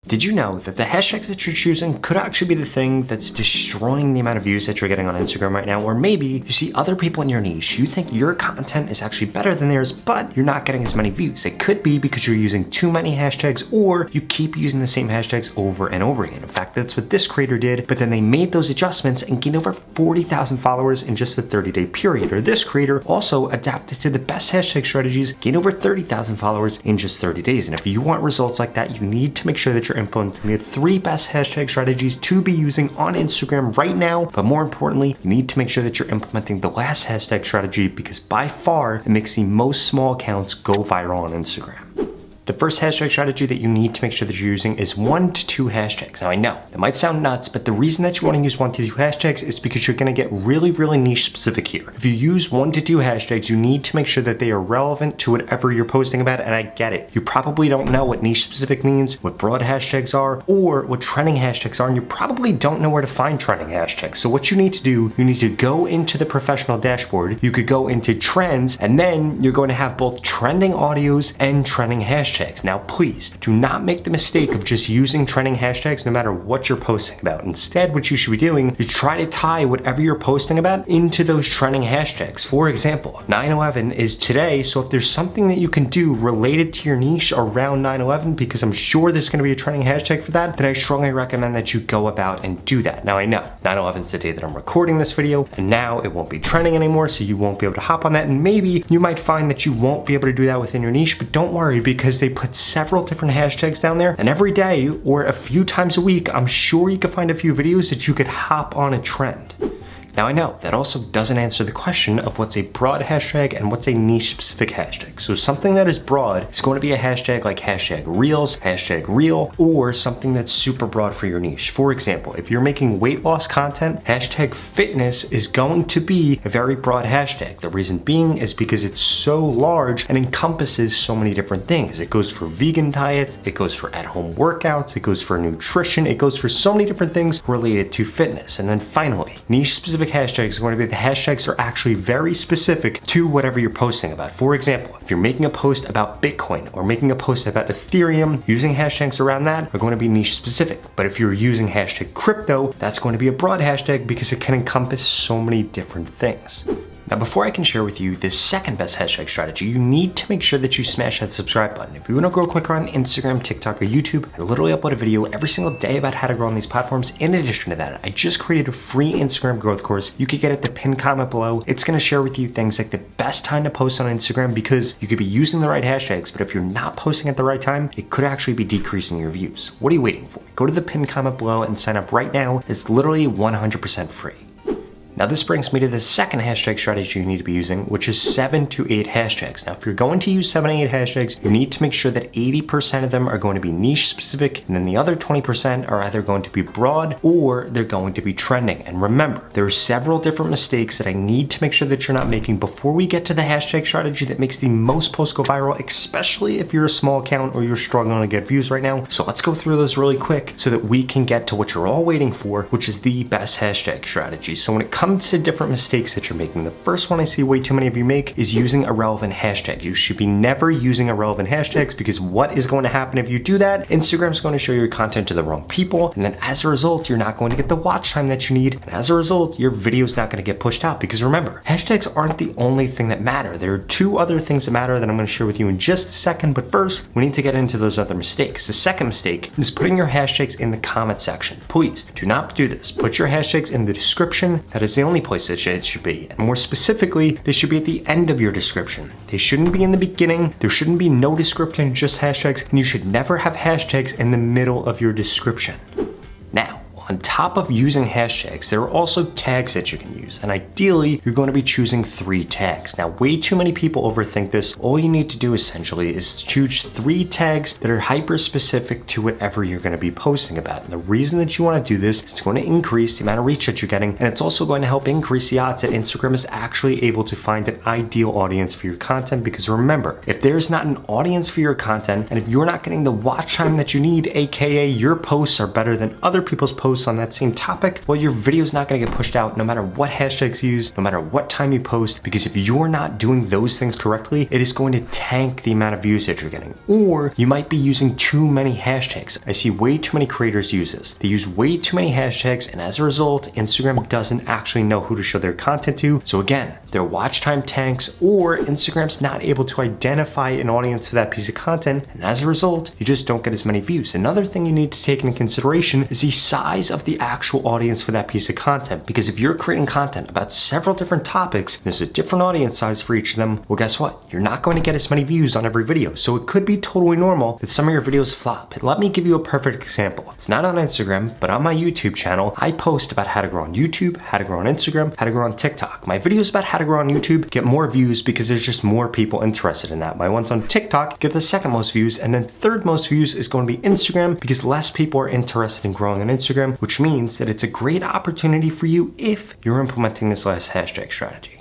Did you know that the hashtags that you're choosing could actually be the thing that's destroying the amount of views that you're getting on Instagram right now? Or maybe you see other people in your niche, you think your content is actually better than theirs, but you're not getting as many views. It could be because you're using too many hashtags or you keep using the same hashtags over and over again. In fact, that's what this creator did, but then they made those adjustments and gained over 40,000 followers in just a 30-day period. Or this creator also adapted to the best hashtag strategies, gained over 30,000 followers in just 30 days. And if you want results like that, you need to make sure that you're implementing the 3 best hashtag strategies to be using on Instagram right now. But more importantly, you need to make sure that you're implementing the last hashtag strategy, because by far it makes the most small accounts go viral on Instagram. The first hashtag strategy that you need to make sure that you're using is 1 to 2 hashtags. Now I know, that might sound nuts, but the reason that you want to use 1 to 2 hashtags is because you're going to get really niche specific here. If you use 1 to 2 hashtags, you need to make sure that they are relevant to whatever you're posting about, and I get it. You probably don't know what niche specific means, what broad hashtags are, or what trending hashtags are, and you probably don't know where to find trending hashtags. So what you need to do, you need to go into the professional dashboard, you could go into trends, and then you're going to have both trending audios and trending hashtags. Now please, do not make the mistake of just using trending hashtags no matter what you're posting about. Instead, what you should be doing is try to tie whatever you're posting about into those trending hashtags. For example, 9/11 is today, so if there's something that you can do related to your niche around 9/11, because I'm sure there's going to be a trending hashtag for that, then I strongly recommend that you go about and do that. Now I know, 9/11 is the day that I'm recording this video, and now it won't be trending anymore, so you won't be able to hop on that, and maybe you might find that you won't be able to do that within your niche, but don't worry, because they put several different hashtags down there, and every day or a few times a week, I'm sure you could find a few videos that you could hop on a trend. Now I know that also doesn't answer the question of what's a broad hashtag and what's a niche specific hashtag. So something that is broad is going to be a hashtag like hashtag reels, hashtag reel, or something that's super broad for your niche. For example, if you're making weight loss content, hashtag fitness is going to be a very broad hashtag. The reason being is because it's so large and encompasses so many different things. It goes for vegan diets, it goes for at-home workouts, it goes for nutrition, it goes for so many different things related to fitness. And then finally, niche specific hashtags are going to be the hashtags are actually very specific to whatever you're posting about. For example, if you're making a post about Bitcoin or making a post about Ethereum, using hashtags around that are going to be niche specific. But if you're using hashtag crypto, that's going to be a broad hashtag because it can encompass so many different things. Now, before I can share with you the second best hashtag strategy, you need to make sure that you smash that subscribe button. If you want to grow quicker on Instagram, TikTok, or YouTube, I literally upload a video every single day about how to grow on these platforms. In addition to that, I just created a free Instagram growth course. You could get it at the pinned comment below. It's going to share with you things like the best time to post on Instagram, because you could be using the right hashtags, but if you're not posting at the right time, it could actually be decreasing your views. What are you waiting for? Go to the pinned comment below and sign up right now. It's literally 100% free. Now this brings me to the second hashtag strategy you need to be using, which is 7 to 8 hashtags. Now if you're going to use 7 to 8 hashtags, you need to make sure that 80% of them are going to be niche specific, and then the other 20% are either going to be broad or they're going to be trending. And remember, there are several different mistakes that I need to make sure that you're not making before we get to the hashtag strategy that makes the most posts go viral, especially if you're a small account or you're struggling to get views right now. So let's go through those really quick so that we can get to what you're all waiting for, which is the best hashtag strategy. So when it comes to different mistakes that you're making, the first one I see way too many of you make is using irrelevant hashtags. You should be never using irrelevant hashtags, because what is going to happen if you do that? Instagram's going to show your content to the wrong people, and then as a result, you're not going to get the watch time that you need, and as a result, your video's not going to get pushed out. Because remember, hashtags aren't the only thing that matter. There are 2 other things that matter that I'm going to share with you in just a second, but first, we need to get into those other mistakes. The second mistake is putting your hashtags in the comment section. Please do not do this. Put your hashtags in the description. That is the only place that it should be. And more specifically, they should be at the end of your description. They shouldn't be in the beginning. There shouldn't be no description, just hashtags, and you should never have hashtags in the middle of your description. Now, on top of using hashtags, there are also tags that you can use, and ideally, you're going to be choosing 3 tags. Now, way too many people overthink this. All you need to do essentially is choose 3 tags that are hyper specific to whatever you're going to be posting about. And the reason that you want to do this is it's going to increase the amount of reach that you're getting, and it's also going to help increase the odds that Instagram is actually able to find an ideal audience for your content. Because remember, if there's not an audience for your content, and if you're not getting the watch time that you need, aka your posts are better than other people's posts, posts on that same topic, well, your video is not going to get pushed out no matter what hashtags you use, no matter what time you post, because if you're not doing those things correctly, it is going to tank the amount of views that you're getting. Or you might be using too many hashtags. I see way too many creators use this. They use way too many hashtags, and as a result, Instagram doesn't actually know who to show their content to. So again, their watch time tanks, or Instagram's not able to identify an audience for that piece of content, and as a result, you just don't get as many views. Another thing you need to take into consideration is the size of the actual audience for that piece of content, because if you're creating content about several different topics, there's a different audience size for each of them, well, guess what? You're not going to get as many views on every video. So it could be totally normal that some of your videos flop. And let me give you a perfect example. It's not on Instagram, but on my YouTube channel, I post about how to grow on YouTube, how to grow on Instagram, how to grow on TikTok. My videos about how to grow on YouTube get more views because there's just more people interested in that. My ones on TikTok get the second most views, and then third most views is going to be Instagram because less people are interested in growing on Instagram, which means that it's a great opportunity for you if you're implementing this last hashtag strategy.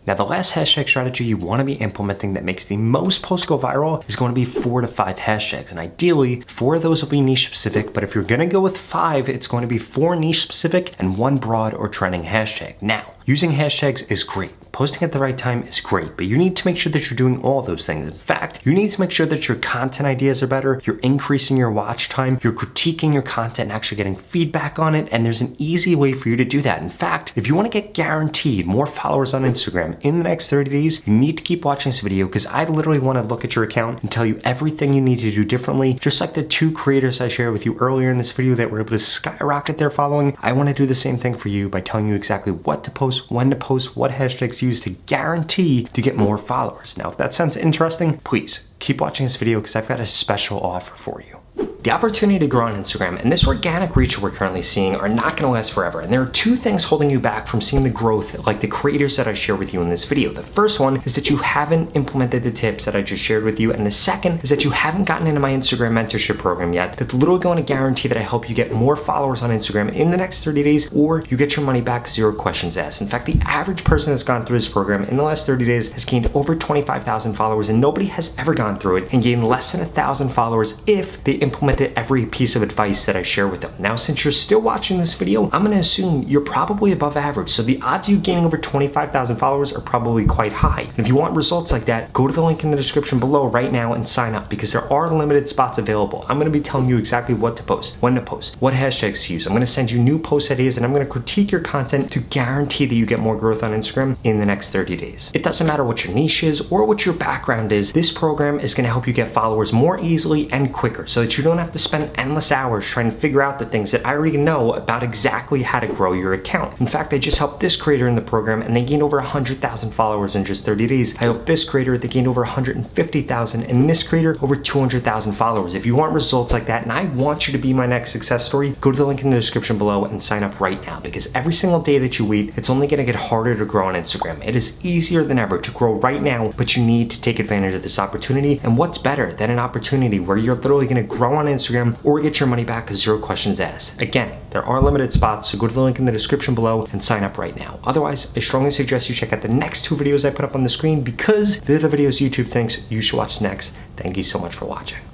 Now, the last hashtag strategy you want to be implementing that makes the most posts go viral is going to be 4 to 5 hashtags. And ideally, 4 of those will be niche specific, but if you're going to go with 5, it's going to be 4 niche specific and 1 broad or trending hashtag. Now, using hashtags is great. Posting at the right time is great, but you need to make sure that you're doing all those things. In fact, you need to make sure that your content ideas are better, you're increasing your watch time, you're critiquing your content and actually getting feedback on it, and there's an easy way for you to do that. In fact, if you want to get guaranteed more followers on Instagram in the next 30 days, you need to keep watching this video because I literally want to look at your account and tell you everything you need to do differently. Just like the 2 creators I shared with you earlier in this video that were able to skyrocket their following, I want to do the same thing for you by telling you exactly what to post, when to post, what hashtags to use to guarantee to get more followers. Now, if that sounds interesting, please keep watching this video because I've got a special offer for you. The opportunity to grow on Instagram and this organic reach we're currently seeing are not going to last forever. And there are 2 things holding you back from seeing the growth like the creators that I share with you in this video. The first one is that you haven't implemented the tips that I just shared with you. And the second is that you haven't gotten into my Instagram mentorship program yet. That's literally going to guarantee that I help you get more followers on Instagram in the next 30 days, or you get your money back, 0 questions asked. In fact, the average person that's gone through this program in the last 30 days has gained over 25,000 followers, and nobody has ever gone through it and gained less than 1,000 followers if they implemented every piece of advice that I share with them. Now, since you're still watching this video, I'm going to assume you're probably above average. So the odds of you gaining over 25,000 followers are probably quite high. And if you want results like that, go to the link in the description below right now and sign up because there are limited spots available. I'm going to be telling you exactly what to post, when to post, what hashtags to use. I'm going to send you new post ideas and I'm going to critique your content to guarantee that you get more growth on Instagram in the next 30 days. It doesn't matter what your niche is or what your background is. This program is going to help you get followers more easily and quicker so that you don't have to spend endless hours trying to figure out the things that I already know about exactly how to grow your account. In fact, I just helped this creator in the program and they gained over 100,000 followers in just 30 days. I helped this creator, they gained over 150,000, and this creator over 200,000 followers. If you want results like that and I want you to be my next success story, go to the link in the description below and sign up right now because every single day that you wait, it's only going to get harder to grow on Instagram. It is easier than ever to grow right now, but you need to take advantage of this opportunity. And what's better than an opportunity where you're literally going to grow on Instagram or get your money back, 0 questions asked. Again, there are limited spots, so go to the link in the description below and sign up right now. Otherwise, I strongly suggest you check out the next 2 videos I put up on the screen because they're the videos YouTube thinks you should watch next. Thank you so much for watching.